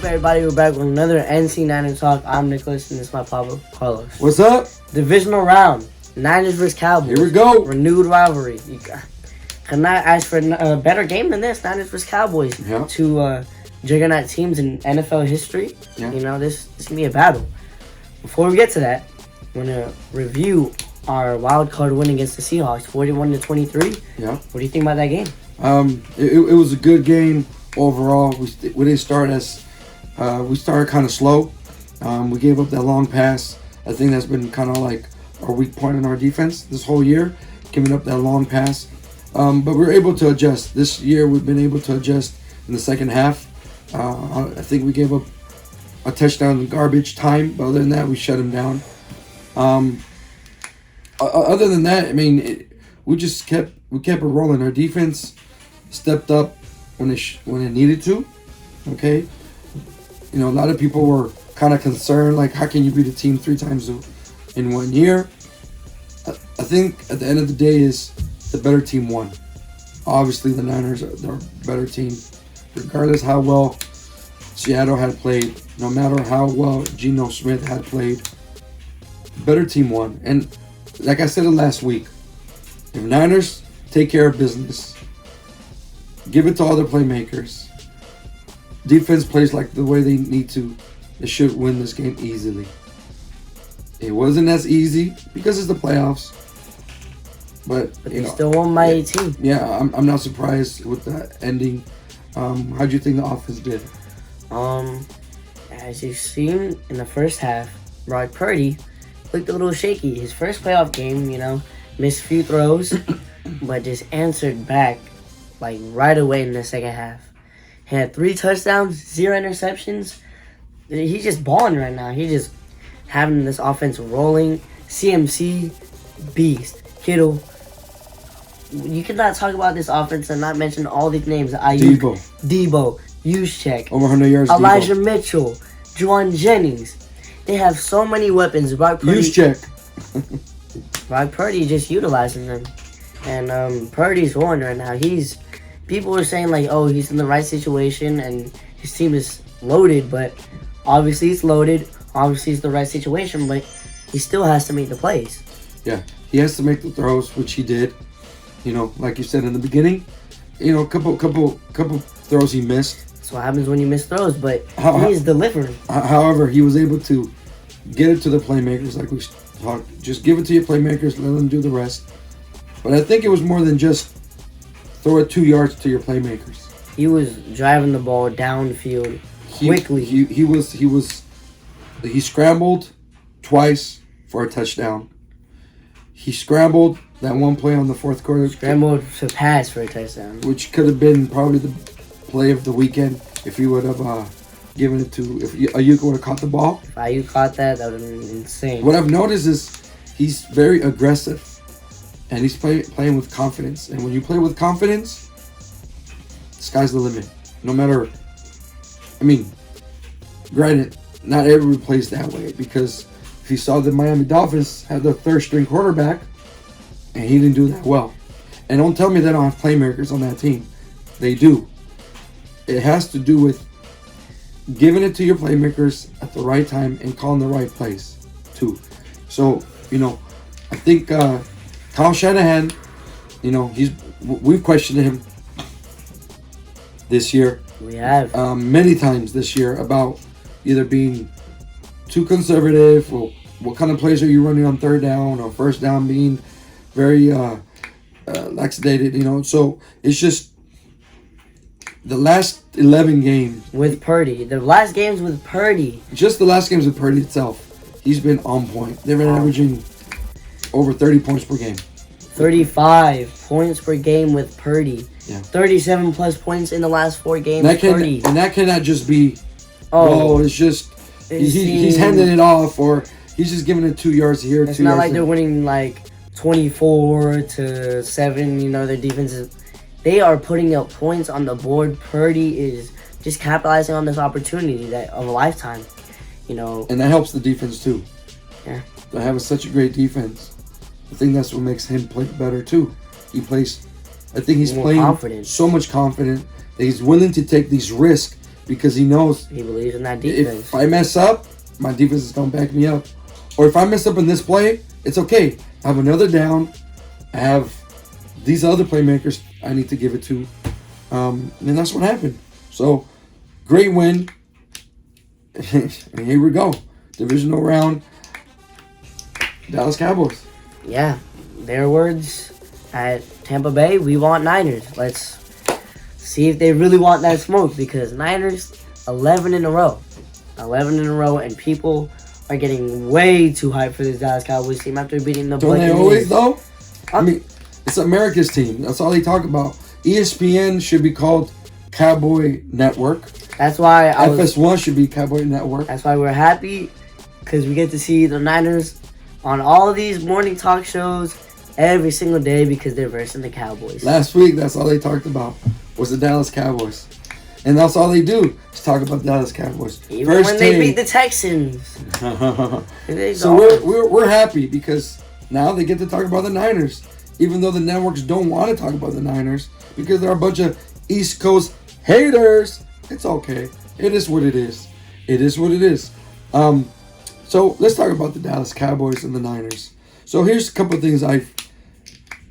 everybody? We're back with another NC Niners talk. I'm Nicholas, and this is my Pablo Carlos. What's up? Divisional round. Niners vs. Cowboys. Here we go. Renewed rivalry. You cannot ask for a better game than this. Niners vs. Cowboys. Yeah. Two juggernaut teams in NFL history. Yeah. You know, this is going to be a battle. Before we get to that, we're going to review our wild card win against the Seahawks, 41-23. Yeah. What do you think about that game? It was a good game overall. We didn't start we started kind of slow. We gave up that long pass. I think that's been kind of like our weak point in our defense this whole year, giving up that long pass. But we were able to adjust. This year we've been able to adjust in the second half. I think we gave up a touchdown in garbage time, but other than that, we shut him down. Other than that, I mean, we kept it rolling. Our defense stepped up when it needed to. Okay, you know, a lot of people were kind of concerned, like, how can you beat a team 3 times in 1 year? I think at the end of the day is the better team won. Obviously, the Niners are the better team, regardless how well Seattle had played, no matter how well Geno Smith had played. Better team won, and like I said it last week, if Niners take care of business, give it to all their playmakers, defense plays like the way they need to, they should win this game easily. It wasn't as easy because it's the playoffs, but they still won by 18. Yeah, I'm not surprised with that ending. How do you think the offense did? As you've seen in the first half, Brock Purdy looked a little shaky. His first playoff game, you know, missed a few throws, but just answered back like right away in the second half. He had 3 touchdowns, 0 interceptions. He's just balling right now. He's just having this offense rolling. CMC, beast. Kittle. You cannot talk about this offense and not mention all these names. Ayuk, Debo, Juszczyk, over 100 yards. Elijah Mitchell, Juwan Jennings. They have so many weapons. Brock Purdy. Brock Purdy just utilizing them. And Purdy's on right now. People are saying like, oh, he's in the right situation and his team is loaded, but obviously it's loaded. Obviously it's the right situation, but he still has to make the plays. Yeah, he has to make the throws, which he did. You know, like you said in the beginning, you know, couple throws he missed. That's what happens when you miss throws, but he's delivering. However, he was able to get it to the playmakers, like we talked. Just give it to your playmakers, let them do the rest. But I think it was more than just throw it 2 yards to your playmakers. He was driving the ball downfield quickly. He scrambled twice for a touchdown. He scrambled that one play on the fourth quarter. Scrambled to pass for a touchdown, which could have been probably the play of the weekend if he would have given it to, if Ayuk would have caught the ball. If Ayuk caught that, that would have been insane. What I've noticed is he's very aggressive, and he's playing with confidence. And when you play with confidence, the sky's the limit. No matter, I mean, granted, not everyone plays that way, because if you saw the Miami Dolphins had their 3rd-string quarterback, and he didn't do that well. And don't tell me they don't have playmakers on that team. They do. It has to do with giving it to your playmakers at the right time and calling the right plays, too. So, you know, I think Kyle Shanahan, you know, we've questioned him this year. We have. Many times this year about either being too conservative, or what kind of plays are you running on 3rd down or 1st down, being very laxated, you know. So it's just the last 11 games with Purdy. The last games with Purdy. Just the last games with Purdy itself, he's been on point. They've been averaging over 30 points per game. 35 points per game with Purdy. Yeah. 37 plus points in the last 4 games. And that cannot just be, it's just he's handing it off, or he's just giving it 2 yards here. It's not like they're winning like 24-7. You know, their defense they are putting up points on the board. Purdy is just capitalizing on this opportunity of a lifetime. You know, and that helps the defense too. Yeah, they have such a great defense. I think that's what makes him play better too. I think he's playing so much confident that he's willing to take these risks because he knows He believes in that defense. if I mess up, my defense is going to back me up. Or if I mess up in this play, it's okay. I have another down. I have these other playmakers I need to give it to. And that's what happened. So, great win. And here we go. Divisional round. Dallas Cowboys. Yeah, their words at Tampa Bay, we want Niners. Let's see if they really want that smoke, because Niners, 11 in a row. 11 in a row, and people are getting way too hyped for this Dallas Cowboys team after beating the Don't Buccaneers. they always, though? I mean, it's America's team. That's all they talk about. ESPN should be called Cowboy Network. That's why FS1 should be Cowboy Network. That's why we're happy, because we get to see the Niners on all of these morning talk shows every single day, because they're versing the Cowboys. Last week, that's all they talked about was the Dallas Cowboys. And that's all they do is talk about the Dallas Cowboys. Even when they beat the Texans. So we're happy because now they get to talk about the Niners. Even though the networks don't want to talk about the Niners because they're a bunch of East Coast haters. It's okay. It is what it is. It is what it is. So let's talk about the Dallas Cowboys and the Niners. So here's a couple of things I've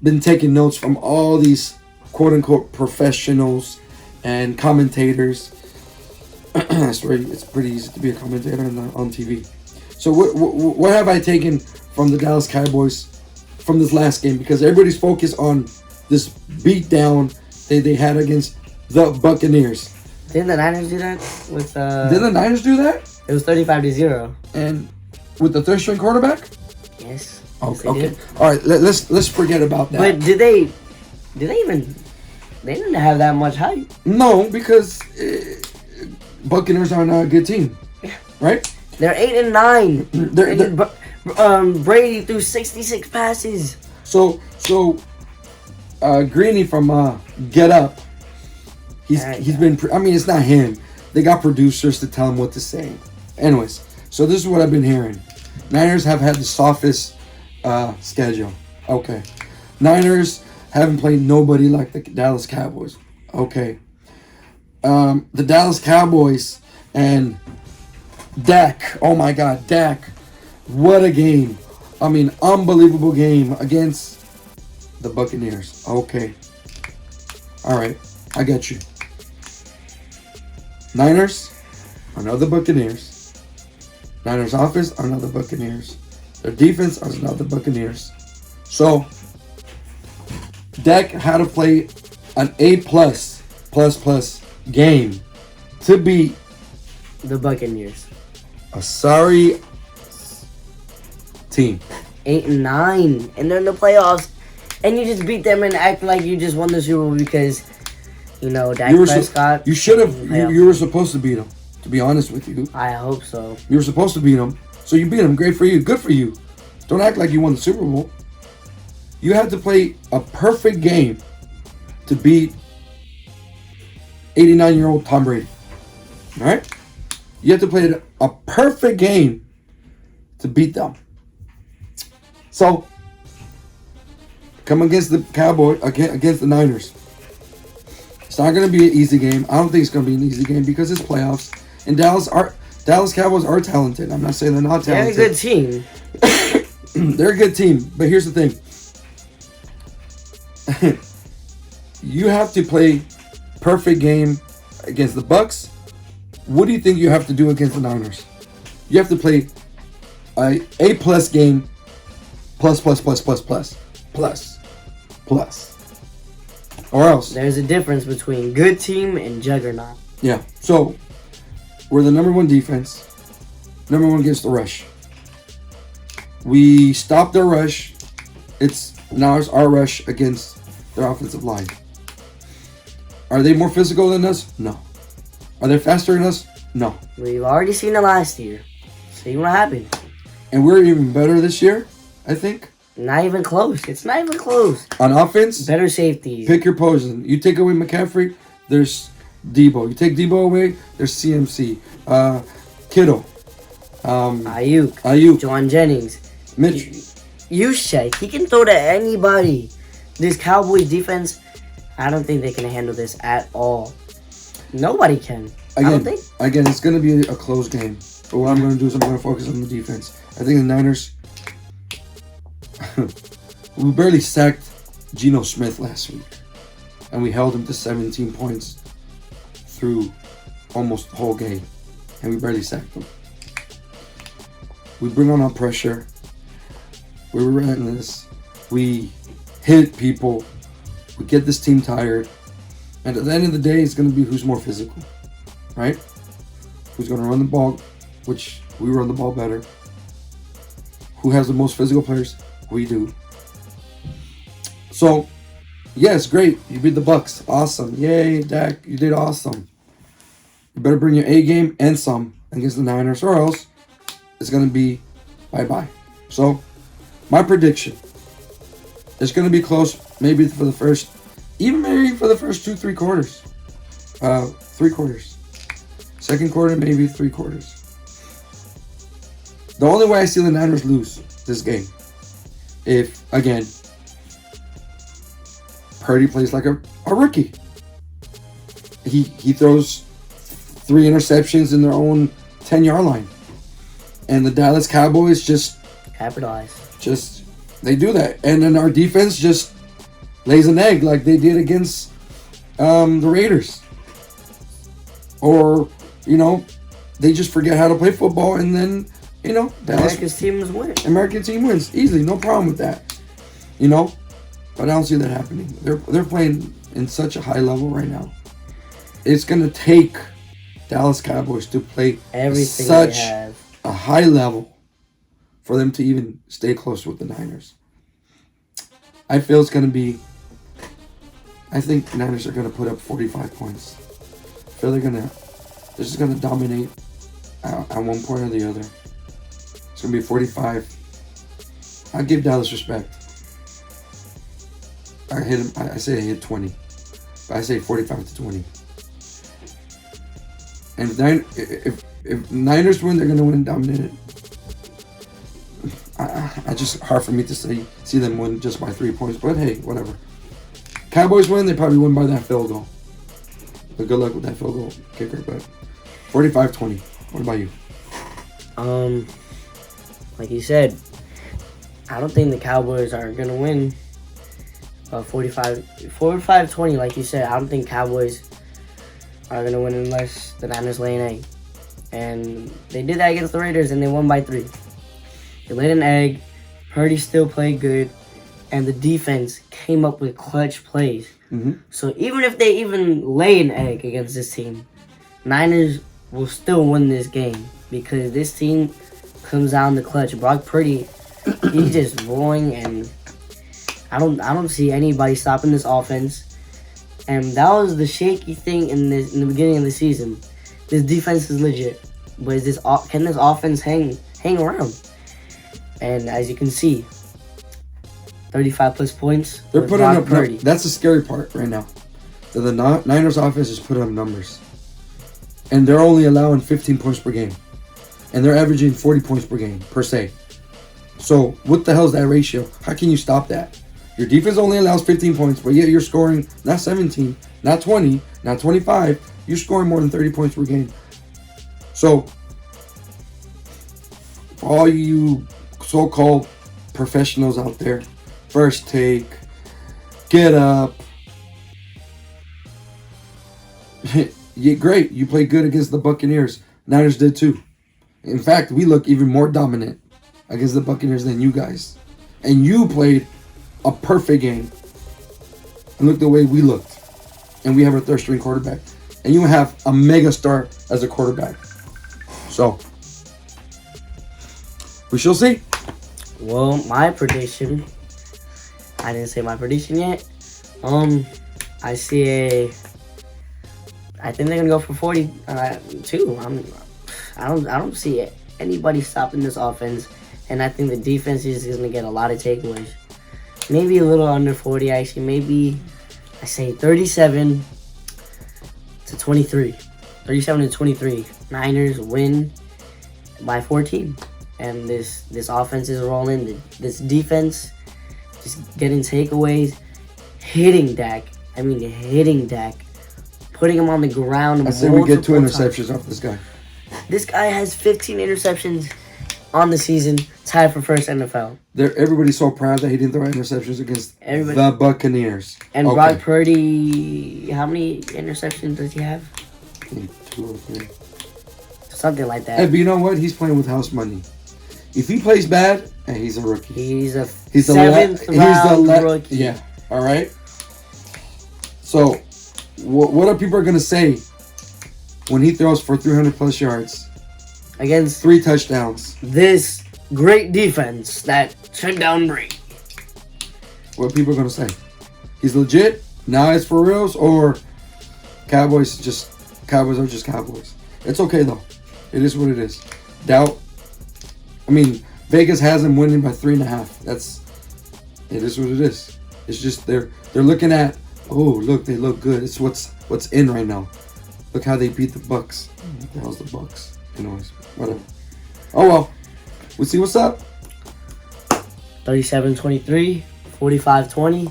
been taking notes from all these quote-unquote professionals and commentators. It's pretty easy to be a commentator on TV. So what have I taken from the Dallas Cowboys from this last game? Because everybody's focused on this beatdown they had against the Buccaneers. Didn't the Niners do that? Did the Niners do that? It was 35-0. And with the third-string quarterback? Yes. Oh, Yes, they okay. did. All right. Let's forget about that. But did they even? They didn't have that much hype. No, because Buccaneers are not a good team, right? They're 8-9. They're Brady threw 66 passes. So Greeny from Get Up. He's been. I mean, it's not him. They got producers to tell him what to say. Anyways, so this is what I've been hearing. Niners have had the softest schedule. Okay. Niners haven't played nobody like the Dallas Cowboys. Okay. The Dallas Cowboys and Dak. Oh my God, Dak. What a game. I mean, unbelievable game against the Buccaneers. Okay. All right. I got you. Niners are not the Buccaneers. Niners offense are not the Buccaneers. Their defense are not the Buccaneers. So, Dak had to play an A++ game to beat The Buccaneers. a sorry team. 8-9, and they're in the playoffs, and you just beat them and act like you just won the Super Bowl because, Dak Prescott. You should have. You were supposed to beat them. To be honest with you, I hope so. you were supposed to beat them. So you beat them. Great for you. Good for you. Don't act like you won the Super Bowl. You had to play a perfect game to beat 89-year-old Tom Brady. All right? You have to play a perfect game to beat them. So, come against the against the Niners. It's not going to be an easy game. I don't think it's going to be an easy game because it's playoffs. And Dallas Cowboys are talented. I'm not saying they're not talented. They're a good team. They're a good team. But here's the thing. You have to play perfect game against the Bucks. What do you think you have to do against the Niners? You have to play a plus game plus. Or else. There's a difference between good team and juggernaut. Yeah. So, we're the number one defense. Number one against the rush. We stopped their rush. Now it's our rush against their offensive line. Are they more physical than us? No. Are they faster than us? No. We've already seen it last year. See what happened. And we're even better this year, I think. Not even close. It's not even close. On offense, Better safeties. pick your poison. You take away McCaffrey, there's Debo. You take Debo away, there's CMC. Kittle. Ayuk. John Jennings. Mitch. Juszczyk. He can throw to anybody. This Cowboys defense, I don't think they can handle this at all. Nobody can. Again, it's going to be a close game. But what I'm going to do is I'm going to focus on the defense. I think the Niners, we barely sacked Geno Smith last week. And we held him to 17 points through almost the whole game. And we barely sacked him. We bring on our pressure. We're relentless. We hit people. We get this team tired. And at the end of the day, it's going to be who's more physical. Right? Who's going to run the ball, which we run the ball better. Who has the most physical players? We do. So, yes, great. You beat the Bucks. Awesome. Yay, Dak. You did awesome. You better bring your A game and some against the Niners, or else it's going to be bye-bye. So, my prediction. It's going to be close, maybe for the first 2-3 quarters. 3 quarters. Second quarter, maybe 3 quarters. The only way I see the Niners lose this game, if, again, Purdy plays like a rookie. He throws 3 interceptions in their own 10-yard line. And the Dallas Cowboys just capitalize. They do that. And then our defense just lays an egg like they did against the Raiders. Or, they just forget how to play football, and then, America's team wins. American team wins easily, no problem with that. But I don't see that happening. They're playing in such a high level right now. It's gonna take Dallas Cowboys to play everything such they have. A high level for them to even stay close with the Niners. I feel it's gonna be. I think the Niners are gonna put up 45 points. I feel they're just gonna dominate at one point or the other. It's gonna be 45. I give Dallas respect. I say I hit 20. But I say 45-20. And if Niners win, they're gonna win dominated. I just hard for me to see them win just by 3 points. But hey, whatever. Cowboys win, they probably win by that field goal. But good luck with that field goal kicker. But 45-20. What about you? Like you said, I don't think the Cowboys are gonna win. 45-20, like you said. I don't think Cowboys are gonna win unless the Niners lay an egg. And they did that against the Raiders, and they won by 3. They laid an egg. Purdy still played good, and the defense came up with clutch plays. Mm-hmm. So even if they even lay an egg against this team, Niners will still win this game because this team comes down the clutch. Brock Purdy, he's just rolling, and I don't see anybody stopping this offense. And that was the shaky thing in the beginning of the season. This defense is legit, but can this offense hang around? And as you can see, 35 plus points. They're putting Brock up. Purdy. That's the scary part right now. That the Niners offense is putting up numbers, and they're only allowing 15 points per game, and they're averaging 40 points per game per se. So what the hell is that ratio? How can you stop that? Your defense only allows 15 points, but yet you're scoring not 17, not 20, not 25. You're scoring more than 30 points per game. So, for all you so-called professionals out there, First Take, Get Up, yeah, great. You played good against the Buccaneers. Niners did too. In fact, we look even more dominant against the Buccaneers than you guys. And you played a perfect game. And look the way we looked. And we have a third-string quarterback. And you have a mega star as a quarterback. So, we shall see. Well, my prediction. I didn't say my prediction yet. I think they're gonna go for 42. I don't see anybody stopping this offense, and I think the defense is gonna get a lot of takeaways. Maybe a little under 40, actually. Maybe I say 37-23. 37-23. Niners win by 14, and this offense is rolling. This defense just getting takeaways, hitting Dak. putting him on the ground. I say we get 2 multiple interceptions times. off this guy. This guy has 15 interceptions on the season, tied for first NFL. Everybody's so proud that he didn't throw interceptions against the Buccaneers. And Brock Purdy, how many interceptions does he have? 2 or 3. Something like that. Hey, but you know what? He's playing with house money. If he plays bad, hey, he's a rookie. He's a He's the 7th round rookie. Yeah. All right. So, what are people going to say when he throws for 300 plus yards against 3 touchdowns? This great defense that shut down Brady. What are people going to say? He's legit? Now it's for reals? Or Cowboys are just Cowboys? It's okay, though. It is what it is. I mean, Vegas has him winning by 3.5. It is what it is. It's just they're looking at, oh, look, they look good. It's what's in right now. Look how they beat the Bucks. What the hell's the Bucks? Anyways, whatever. Oh, well. We'll see what's up. 37-23, 45-20.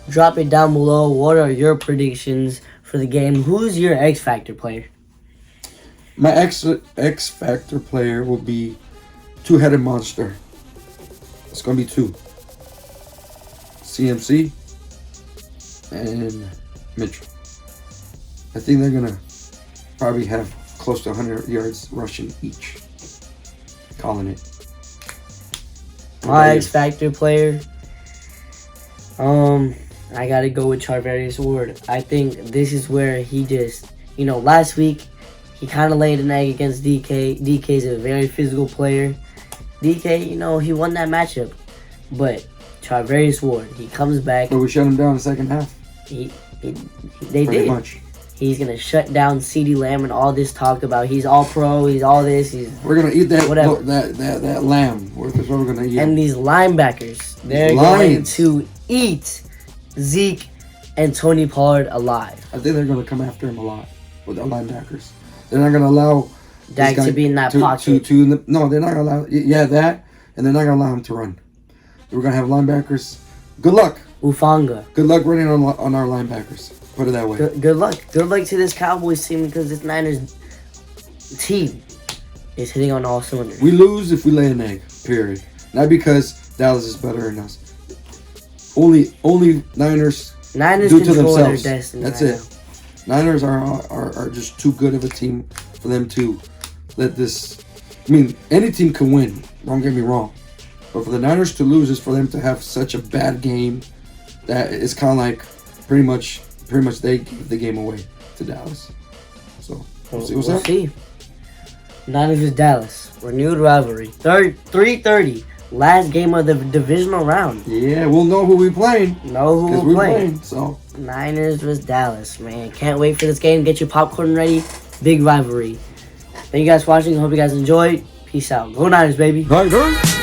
Drop it down below. What are your predictions for the game? Who's your X Factor player? My X Factor player will be two-headed monster. It's going to be 2. CMC and Mitchell. I think they're going to probably have close to 100 yards rushing each. Calling it. My X Factor player, I gotta go with Charvarius Ward. I think this is where he just, last week he kind of laid an egg against DK. DK's a very physical player. DK, he won that matchup, but Charvarius Ward, he comes back. But we shut him down in the second half. They Pretty did. Much. He's gonna shut down CeeDee Lamb and all this talk about he's all pro, he's all this, We're gonna eat that whatever. that lamb. That's what we're gonna eat. And these linebackers, they're going to eat Zeke and Tony Pollard alive. I think they're gonna come after him a lot with the linebackers. They're not gonna allow Dak to be in that pocket. No, they're not gonna allow. Yeah, that, and they're not gonna allow him to run. We're gonna have linebackers. Good luck. Ufanga. Good luck running on our linebackers. Put it that way. Good luck. Good luck to this Cowboys team because this Niners team is hitting on all cylinders. We lose if we lay an egg. Period. Not because Dallas is better than us. Only Niners do to control themselves. their destiny. That's right it. Niners are just too good of a team for them to let this. I mean, any team can win. Don't get me wrong, but for the Niners to lose is for them to have such a bad game that it's kind of like pretty much they give the game away to Dallas. So we'll see what's up. See. Niners is Dallas. Renewed rivalry. 3:30. Last game of the divisional round. Yeah, we'll know who we playing. Know who we're playing. So Niners was Dallas, man. Can't wait for this game. Get your popcorn ready. Big rivalry. Thank you guys for watching. Hope you guys enjoyed. Peace out. Go Niners, baby. Niners.